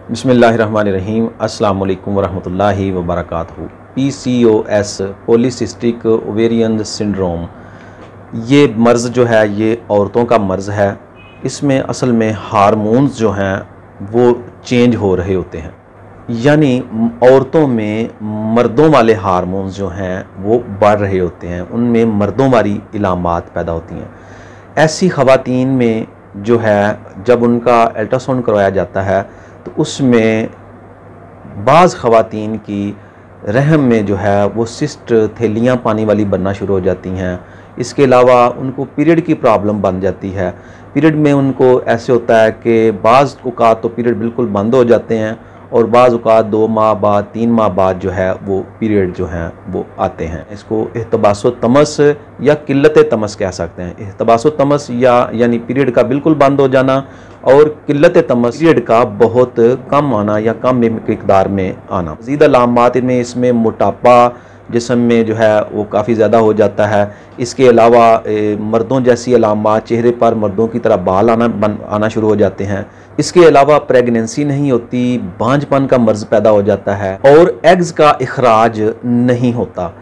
बिस्मिल्लाहिर्रहमानिर्रहीम। अस्सलाम वालेकुम वरहमतुल्लाहि वबरकातुहू। PCOS पॉलीसिस्टिक ओवेरियन सिंड्रोम, ये मर्ज़ जो है ये औरतों का मर्ज़ है। इसमें असल में हार्मोन्स जो हैं वो चेंज हो रहे होते हैं, यानी औरतों में मर्दों वाले हार्मोन्स जो हैं वो बढ़ रहे होते हैं, उनमें मर्दों वाली इलामात पैदा होती हैं। ऐसी ख़वातीन में जो है जब उनका अल्ट्रासाउंड करवाया जाता है तो उसमें बाज़ ख़वातीन की रहम में जो है वो सिस्ट थैलियाँ पानी वाली बनना शुरू हो जाती हैं। इसके अलावा उनको पीरियड की प्रॉब्लम बन जाती है। पीरियड में उनको ऐसे होता है कि बाज़ औक़ात तो पीरियड बिल्कुल बंद हो जाते हैं और बाज़ औक़ात 2 माह बाद 3 माह बाद जो है वो पीरियड जो हैं वो आते हैं। इसको इहतबासो तमस या किल्लत तमस कह सकते हैं। इहतबासो तमस यानी पीरियड का बिल्कुल बंद हो जाना और किल्लत तमस पीरियड का बहुत कम आना या कम मिक़दार में आना। मज़ीद अलामात में इसमें मोटापा जिस्म में जो है वो काफ़ी ज़्यादा हो जाता है। इसके अलावा मर्दों जैसी अलामात, चेहरे पर मर्दों की तरह बाल आना शुरू हो जाते हैं। इसके अलावा प्रेगनेंसी नहीं होती, बांझपन का मर्ज़ पैदा हो जाता है और एग्स का इखराज नहीं होता।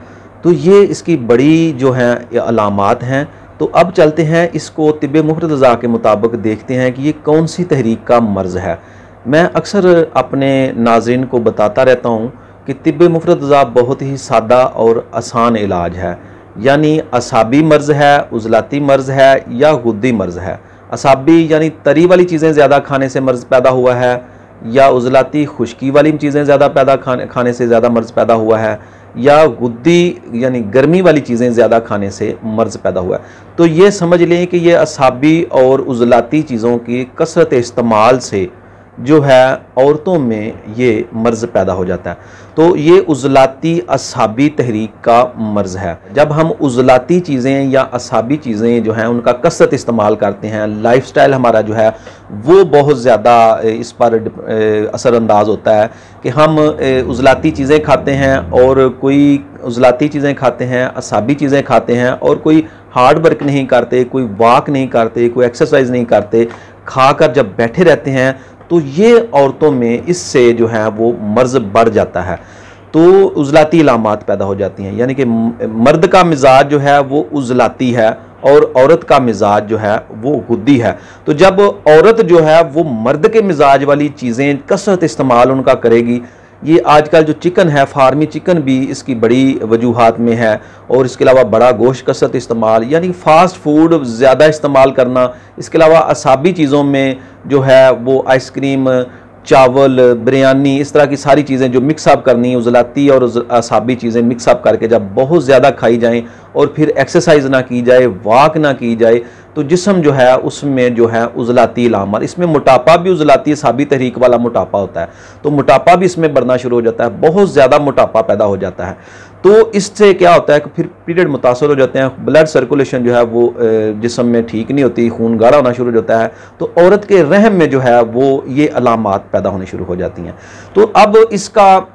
तो ये इसकी बड़ी जो हैं अलामात हैं। तो अब चलते हैं इसको तिब्बे मुफ्रदा के मुताबिक देखते हैं कि ये कौन सी तहरीक का मर्ज़ है। मैं अक्सर अपने नाज़रीन को बताता रहता हूँ कि तिब्बे मुफ्रदा बहुत ही सादा और आसान इलाज है, यानी असाबी मर्ज़ है, उज़लाती मर्ज़ है या गुद्दी मर्ज़ है। असाबी यानी तरी वाली चीज़ें ज़्यादा खाने से मर्ज़ पैदा हुआ है, या उज़लाती खुश्की वाली चीज़ें ज़्यादा खाने से ज़्यादा मर्ज़ पैदा हुआ है, या गुद्दी यानी गर्मी वाली चीज़ें ज़्यादा खाने से मर्ज़ पैदा हुआ है। तो ये समझ लें कि ये असाबी और उज़लाती चीज़ों की कसरत इस्तेमाल से जो है औरतों में ये मर्ज़ पैदा हो जाता है। तो ये उज़लाती असाबी तहरीक का मर्ज़ है। जब हम उज़लाती चीज़ें या असाबी चीज़ें जो हैं उनका कसरत इस्तेमाल करते हैं, लाइफ़स्टाइल हमारा जो है वो बहुत ज़्यादा इस पर असरअंदाज होता है कि हम उज़लाती चीज़ें खाते हैं और कोई उज़लाती चीज़ें खाते हैं, असाबी चीज़ें खाते हैं और कोई हार्ड वर्क नहीं करते, कोई वॉक नहीं करते, कोई एक्सरसाइज नहीं करते, खाकर जब बैठे रहते हैं तो ये औरतों में इससे जो है वो मर्ज़ बढ़ जाता है। तो उज़लाती इलामात पैदा हो जाती हैं, यानी कि मर्द का मिजाज जो है वो उज़लाती है और औरत का मिजाज जो है वो गुद्दी है। तो जब औरत जो है वो मर्द के मिजाज वाली चीज़ें कसरत इस्तेमाल उनका करेगी, ये आजकल जो चिकन है, फार्मी चिकन भी इसकी बड़ी वजूहात में है, और इसके अलावा बड़ा गोश्त कसरत इस्तेमाल यानी फ़ास्ट फूड ज़्यादा इस्तेमाल करना। इसके अलावा असाबी चीज़ों में जो है वो आइसक्रीम, चावल, बिरयानी, इस तरह की सारी चीज़ें जो मिक्सअप करनी, उज़लाती और असाबी चीज़ें मिक्सअप करके जब बहुत ज़्यादा खाई जाएँ और फिर एक्सरसाइज ना की जाए, वॉक ना की जाए, तो जिस्म जो है उसमें जो है उज़लाती इलामात, इसमें मोटापा भी उज़लाती असाबी तहरीक वाला मोटापा होता है, तो मोटापा भी इसमें बढ़ना शुरू हो जाता है, बहुत ज़्यादा मोटापा पैदा हो जाता है। तो इससे क्या होता है कि फिर पीरियड मुतासर हो जाते हैं, ब्लड सर्कुलेशन जो है वो जिस्म में ठीक नहीं होती, खून गाढ़ा होना शुरू हो जाता है, तो औरत के रहम में जो है वो ये अलामात पैदा होनी शुरू हो जाती हैं। तो अब इसका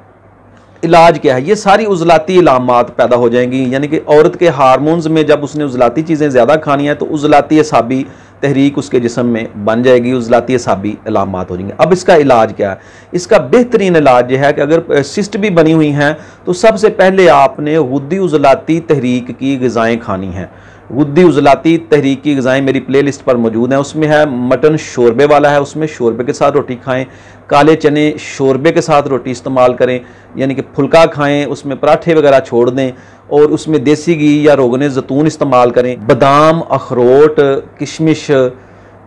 इलाज क्या है? ये सारी उज़लाती इलामात पैदा हो जाएंगी, यानी कि औरत के हार्मोन्स में जब उसने उज़लाती चीज़ें ज़्यादा खानी है तो उज़लाती असाबी तहरीक उसके जिस्म में बन जाएगी, उज़लाती असाबी इलामात हो जाएंगे। अब इसका इलाज क्या है? इसका बेहतरीन इलाज यह है कि अगर सिस्ट भी बनी हुई हैं तो सबसे पहले आपने गुद्दी उज़लाती तहरीक की ग़िज़ाएँ खानी हैं। गुद्दी उज़लाती तहरीक की ग़िज़ाएँ मेरी प्लेलिस्ट पर मौजूद हैं। उसमें है मटन शोरबे वाला है, उसमें शोरबे के साथ रोटी खाएं। काले चने शोरबे के साथ रोटी इस्तेमाल करें, यानी कि फुल्का खाएं, उसमें पराठे वगैरह छोड़ दें और उसमें देसी घी या रोगन ज़ैतून इस्तेमाल करें। बादाम, अखरोट, किशमिश,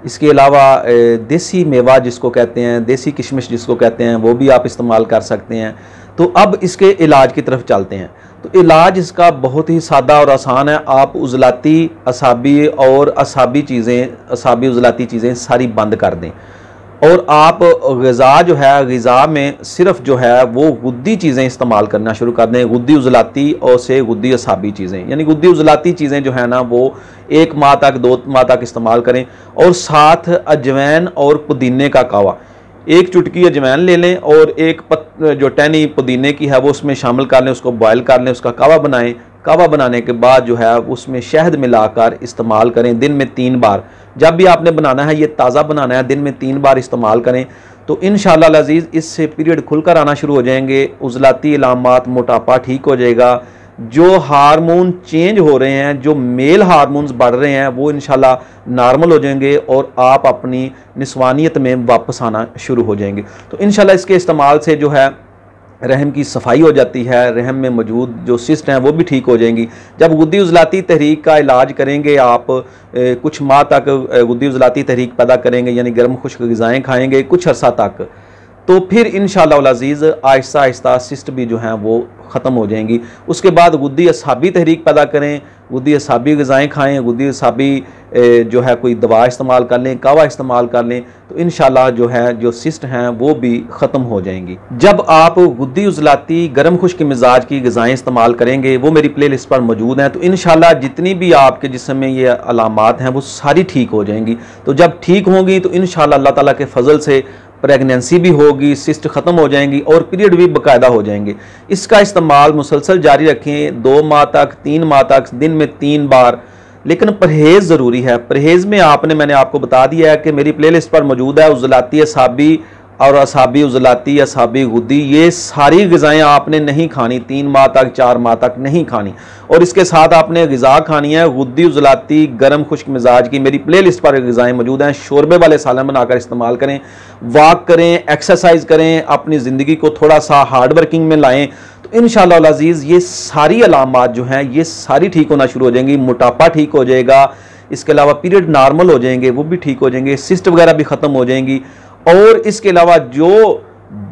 इसके अलावा देसी मेवा जिसको कहते हैं, देसी किशमिश जिसको कहते हैं, वो भी आप इस्तेमाल कर सकते हैं। तो अब इसके इलाज की तरफ चलते हैं। तो इलाज इसका बहुत ही सादा और आसान है। आप उज़लाती, असाबी और असाबी चीज़ें, असाबी उज़लाती चीज़ें सारी बंद कर दें और आप ग़िज़ा जो है, ग़िज़ा में सिर्फ जो है वो गुद्दी चीज़ें इस्तेमाल करना शुरू कर दें। गुद्दी उज़लाती और से गुद्दी असाबी चीज़ें, यानी गुद्दी उज़लाती चीज़ें जो है ना वो 1 माह तक, 2 माह तक इस्तेमाल करें। और साथ अजवैन और पुदीने का कावा, 1 चुटकी अजवैन ले लें और एक जो टहनी पुदीने की है वो उसमें शामिल कर लें, उसको बॉयल कर लें, उसका कावा बनाएं। कावा बनाने के बाद जो है उसमें शहद मिलाकर इस्तेमाल करें दिन में 3 बार। जब भी आपने बनाना है, ये ताज़ा बनाना है, दिन में 3 बार इस्तेमाल करें तो इंशाअल्लाह अज़ीज़ इससे पीरियड खुलकर आना शुरू हो जाएंगे, उज़लाती इलामात, मोटापा ठीक हो जाएगा। जो हार्मोन चेंज हो रहे हैं, जो मेल हार्मोन्स बढ़ रहे हैं, वो इंशाल्लाह नॉर्मल हो जाएंगे और आप अपनी निस्वानियत में वापस आना शुरू हो जाएंगे। तो इंशाल्लाह इसके इस्तेमाल से जो है रहम की सफाई हो जाती है, रहम में मौजूद जो सिस्ट हैं वो भी ठीक हो जाएंगी। जब गुद्दी उज़लाती तहरीक का इलाज करेंगे आप, कुछ माह तक गुद्दी उज़लाती तहरीक पैदा करेंगे, यानी गर्म खुश्क ग़िज़ाएँ खाएंगे कुछ अर्सा तक, तो फिर इंशाअल्लाह अज़ीज़ आहिस्ता आहिस्ता सिस्ट भी जो हैं वो ख़त्म हो जाएंगी। उसके बाद गुद्दी असाबी तहरीक पैदा करें, गुद्दी असाबी ग़िज़ाएँ खाएँ, गुद्दी असाबी जो है कोई दवा इस्तेमाल कर लें, कावा इस्तेमाल कर लें, तो इंशाअल्लाह जो है जो सिस्ट हैं वो भी ख़त्म हो जाएंगी। जब आप गुद्दी उज़लाती गर्म खुश्क मिजाज की ग़िज़ाएँ इस्तेमाल करेंगे, वो मेरी प्ले लिस्ट पर मौजूद हैं, तो इंशाअल्लाह जितनी भी आपके जिस्म में ये अलामात हैं वो सारी ठीक हो जाएंगी। तो जब ठीक होंगी तो इंशाअल्लाह अल्लाह ताला के फ़ज़ल से प्रेगनेंसी भी होगी, सिस्ट ख़त्म हो जाएंगी और पीरियड भी बाकायदा हो जाएंगे। इसका इस्तेमाल मुसलसल जारी रखें 2 माह तक, 3 माह तक, दिन में 3 बार, लेकिन परहेज़ ज़रूरी है। परहेज़ में मैंने आपको बता दिया है कि मेरी प्लेलिस्ट पर मौजूद है उज़लाती असाबी और असाबी उज़लाती, असाबी गुद्दी, ये सारी ग़िज़ाएँ आपने नहीं खानी, 3 माह तक, 4 माह तक नहीं खानी। और इसके साथ आपने ग़िज़ा खानी है गुद्दी उज़लाती गर्म खुश्क मिजाज की। मेरी प्ले लिस्ट पर ग़िज़ाएँ मौजूद हैं। शोरबे वाले सालन बनाकर इस्तेमाल करें, वॉक करें, एक्सरसाइज करें, अपनी ज़िंदगी को थोड़ा सा हार्ड वर्किंग में लाएँ, तो इंशाअल्लाह अज़ीज़ ये सारी अलामात जो हैं ये सारी ठीक होना शुरू हो जाएंगी। मोटापा ठीक हो जाएगा, इसके अलावा पीरियड नॉर्मल हो जाएंगे, वो भी ठीक हो जाएंगे, सिस्ट वगैरह भी ख़त्म हो जाएंगी, और इसके अलावा जो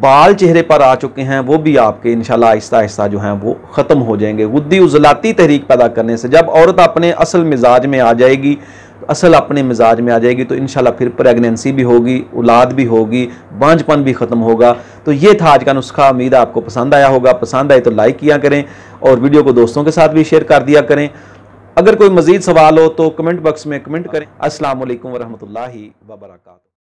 बाल चेहरे पर आ चुके हैं वो भी आपके इंशाल्लाह आहिस्ता आहिस्ता जो हैं वो ख़त्म हो जाएंगे। गुद्दी उज़लाती तहरीक पैदा करने से जब औरत अपने असल मिजाज में आ जाएगी, असल अपने मिजाज में आ जाएगी, तो इंशाल्लाह फिर प्रेगनेंसी भी होगी, औलाद भी होगी, बांझपन भी ख़त्म होगा। तो ये था आज का नुस्खा। उम्मीद है आपको पसंद आया होगा। पसंद आए तो लाइक किया करें और वीडियो को दोस्तों के साथ भी शेयर कर दिया करें। अगर कोई मज़ीद सवाल हो तो कमेंट बॉक्स में कमेंट करें। अस्सलाम वालेकुम व रहमतुल्लाहि व बरकातहू।